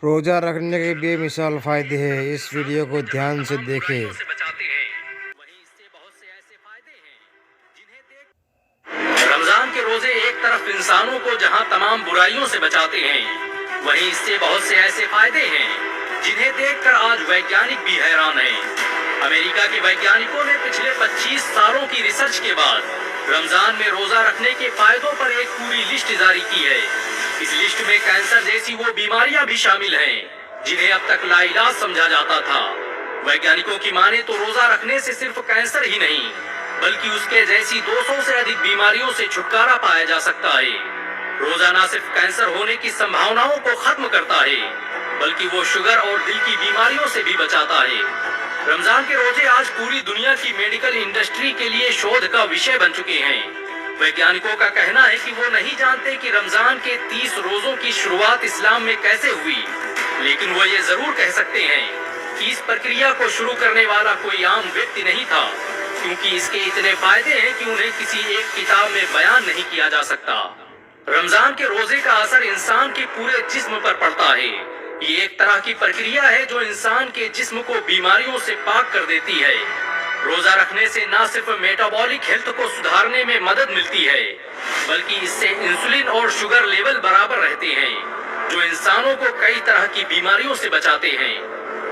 روزہ رکھنے کے بے مثال فائدے ہیں، اس ویڈیو کو دھیان سے دیکھیں۔ رمضان کے روزے ایک طرف انسانوں کو جہاں تمام برائیوں سے بچاتے ہیں، وہیں اس سے بہت سے ایسے فائدے ہیں جنہیں دیکھ کر آج ویگیانک بھی حیران ہیں۔ امریکہ کے ویگیانکوں نے پچھلے 25 سالوں کی ریسرچ کے بعد رمضان میں روزہ رکھنے کے فائدوں پر ایک پوری لسٹ جاری کی ہے۔ اس لسٹ میں کینسر جیسی وہ بیماریاں بھی شامل ہیں جنہیں اب تک لا علاج سمجھا جاتا تھا۔ ویگیانکوں کی مانے تو روزہ رکھنے سے صرف کینسر ہی نہیں بلکہ اس کے جیسی 200 سے ادھک بیماریوں سے چھٹکارا پایا جا سکتا ہے۔ روزہ نہ صرف کینسر ہونے کی سمبھاوناؤں کو ختم کرتا ہے بلکہ وہ شوگر اور دل کی بیماریوں سے بھی بچاتا ہے۔ رمضان کے روزے آج پوری دنیا کی میڈیکل انڈسٹری کے لیے شودھ کا وشے بن چکے ہیں۔ ویگیانکوں کا کہنا ہے کہ وہ نہیں جانتے کہ رمضان کے 30 روزوں کی شروعات اسلام میں کیسے ہوئی، لیکن وہ یہ ضرور کہہ سکتے ہیں کہ اس پرکریا کو شروع کرنے والا کوئی عام ویکتی نہیں تھا، کیونکہ اس کے اتنے فائدے ہیں کہ انہیں کسی ایک کتاب میں بیان نہیں کیا جا سکتا۔ رمضان کے روزے کا اثر انسان کے پورے جسم پر پڑتا ہے۔ یہ ایک طرح کی پرکریا ہے جو انسان کے جسم کو بیماریوں سے پاک کر دیتی ہے۔ روزہ رکھنے سے نہ صرف میٹابولک ہیلتھ کو سدھارنے میں مدد ملتی ہے بلکہ اس سے انسولین اور شوگر لیول برابر رہتے ہیں جو انسانوں کو کئی طرح کی بیماریوں سے بچاتے ہیں۔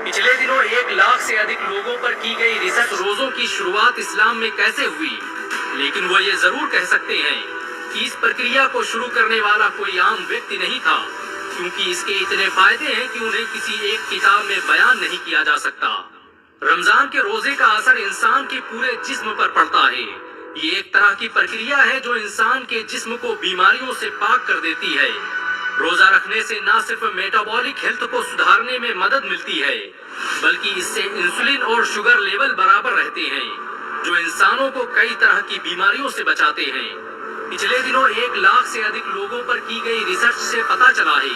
پچھلے دنوں 1 لاکھ سے ادھک لوگوں پر کی گئی ریسرچ روزوں کی شروعات اسلام میں کیسے ہوئی، لیکن وہ یہ ضرور کہہ سکتے ہیں کہ اس پرکریا کو شروع کرنے والا کوئی عام ویکتی نہیں تھا، کیونکہ اس کے اتنے فائدے ہیں کہ انہیں کسی ایک کتاب میں بیان نہیں کیا جا سکتا۔ رمضان کے روزے کا اثر انسان کے پورے جسم پر پڑتا ہے۔ یہ ایک طرح کی پرکریا ہے جو انسان کے جسم کو بیماریوں سے پاک کر دیتی ہے۔ روزہ رکھنے سے نہ صرف میٹابولک ہیلتھ کو سدھارنے میں مدد ملتی ہے بلکہ اس سے انسولین اور شوگر لیول برابر رہتے ہیں جو انسانوں کو کئی طرح کی بیماریوں سے بچاتے ہیں۔ پچھلے دنوں 1 لاکھ سے ادھک لوگوں پر کی گئی ریسرچ سے پتہ چلا ہے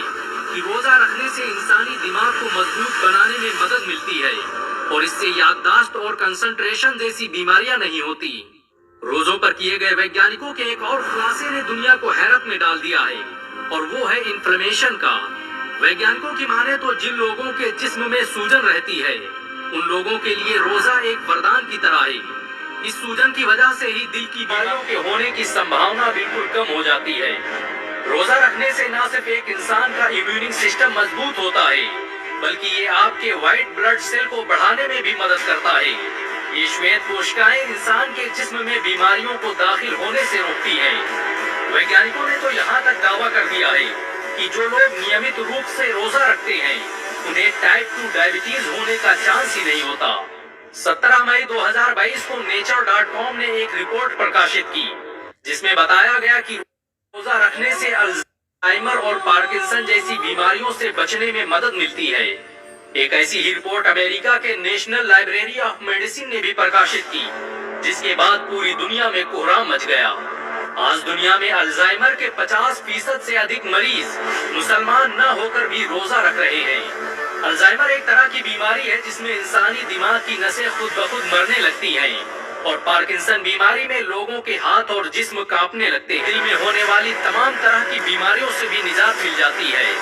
کہ روزہ رکھنے سے انسانی دماغ کو مضبوط بنانے میں مدد ملتی ہے اور اس سے یادداشت اور کنسنٹریشن جیسی بیماریاں نہیں ہوتی۔ روزوں پر کیے گئے ویگیانکوں کے ایک اور خلاصے نے دنیا کو حیرت میں ڈال دیا ہے اور وہ ہے انفلیمیشن کا۔ ویگیانکوں کی مانے تو جن لوگوں کے جسم میں سوجن رہتی ہے ان لوگوں کے لیے روزہ ایک وردان کی طرح ہے۔ اس سوجن کی وجہ سے ہی دل کی بیماریوں کے ہونے کی سمبھاونا بالکل کم ہو جاتی ہے۔ روزہ رکھنے سے نہ صرف ایک انسان کا امیوننگ سسٹم مضبوط ہوتا ہے بلکہ یہ آپ کے وائٹ بلڈ سیل کو بڑھانے میں بھی مدد کرتا ہے۔ یہ شویت کوشکائیں انسان کے جسم میں بیماریوں کو داخل ہونے سے روکتی ہیں۔ ویگیانکوں نے تو یہاں تک دعویٰ کر دیا ہے کہ جو لوگ نیمت روپ سے روزہ رکھتے ہیں انہیں ٹائپ 2 ڈائبٹیز ہونے کا چانس ہی نہیں ہوتا۔ 17 مئی 2022 کو nature.com نے ایک رپورٹ پرکاشت کی جس میں بتایا گیا کہ روزہ رکھنے سے الزائمر اور پارکنسن جیسی بیماریوں سے بچنے میں مدد ملتی ہے۔ ایک ایسی ہی رپورٹ امریکہ کے نیشنل لائبریری آف میڈیسن نے بھی پرکاشت کی جس کے بعد پوری دنیا میں کوہرام مچ گیا۔ آج دنیا میں الزائمر کے 50% سے ادھک مریض مسلمان نہ ہو کر بھی روزہ رکھ رہے ہیں۔ الزائمر ایک طرح کی بیماری ہے جس میں انسانی دماغ کی نسیں خود بخود مرنے لگتی ہیں اور پارکنسن بیماری میں لوگوں کے ہاتھ اور جسم کانپنے لگتے ہیں۔ دل میں ہونے والی تمام طرح کی بیماریوں سے بھی نجات مل جاتی ہے۔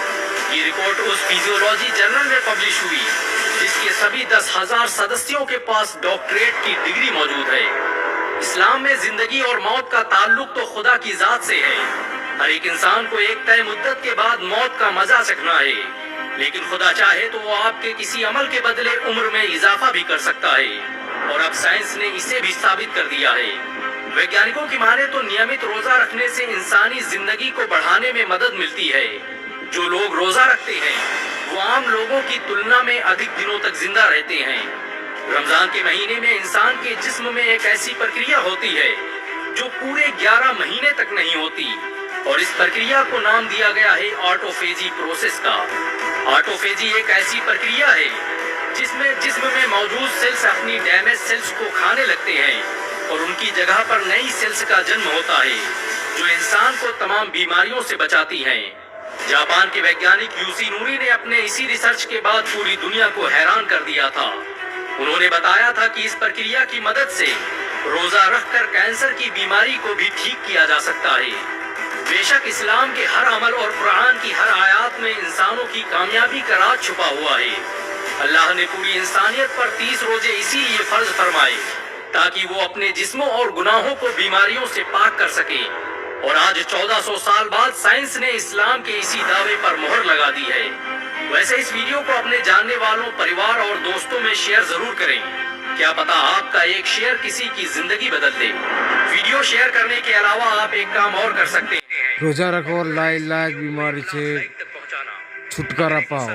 یہ رپورٹ اس فیزیولوجی جرنل میں پبلش ہوئی جس کے سبھی 10,000 سدسیوں کے پاس ڈاکٹریٹ کی ڈگری موجود ہے۔ اسلام میں زندگی اور موت کا تعلق تو خدا کی ذات سے ہے۔ ہر ایک انسان کو ایک طے مدت کے بعد موت کا مزہ چکھنا ہے، لیکن خدا چاہے تو وہ آپ کے کسی عمل کے بدلے عمر میں اضافہ بھی کر سکتا ہے اور اب سائنس نے اسے بھی ثابت کر دیا ہے۔ ویگیانکوں کی مانے تو نیمت روزہ رکھنے سے انسانی زندگی کو بڑھانے میں مدد ملتی ہے۔ جو لوگ روزہ رکھتے ہیں وہ عام لوگوں کی تلنا میں ادھک دنوں تک زندہ رہتے ہیں۔ رمضان کے مہینے میں انسان کے جسم میں ایک ایسی پرکریا ہوتی ہے جو پورے 11 مہینے تک نہیں ہوتی اور اس پرکریا کو نام دیا گیا ہے آٹوفیجی پروسیس کا۔ آٹوفیجی ایک ایسی پرکریا ہے جس میں جسم میں موجود سیلز اپنی ڈیمیج سیلز کو کھانے لگتے ہیں اور ان کی جگہ پر نئی سیلز کا جنم ہوتا ہے جو انسان کو تمام بیماریوں سے بچاتی ہیں۔ جاپان کے ویگیانک یوسی نوری نے اپنے اسی ریسرچ کے بعد پوری دنیا کو حیران کر دیا تھا۔ انہوں نے بتایا تھا کہ اس پرکریا کی مدد سے روزہ رکھ کر کینسر کی بیماری کو بھی ٹھیک کیا جا سکتا ہے۔ بے شک اسلام کے ہر عمل اور قرآن کی ہر آیات میں انسانوں کی کامیابی کا راز چھپا ہوا ہے۔ اللہ نے پوری انسانیت پر 30 روزے اسی لیے فرض فرمائے تاکہ وہ اپنے جسموں اور گناہوں کو بیماریوں سے پاک کر سکے، اور آج 1400 سال بعد سائنس نے اسلام کے اسی دعوے پر مہر لگا دی ہے۔ ویسے اس ویڈیو کو اپنے جاننے والوں، پریوار اور دوستوں میں شیئر ضرور کریں، کیا پتا آپ کا ایک شیئر کسی کی زندگی بدل دے۔ ویڈیو شیئر کرنے کے علاوہ آپ ایک کام اور کر سکتے ہیں، روزہ رکھو اور لا علاج بیماری سے چھٹکارا پاؤ۔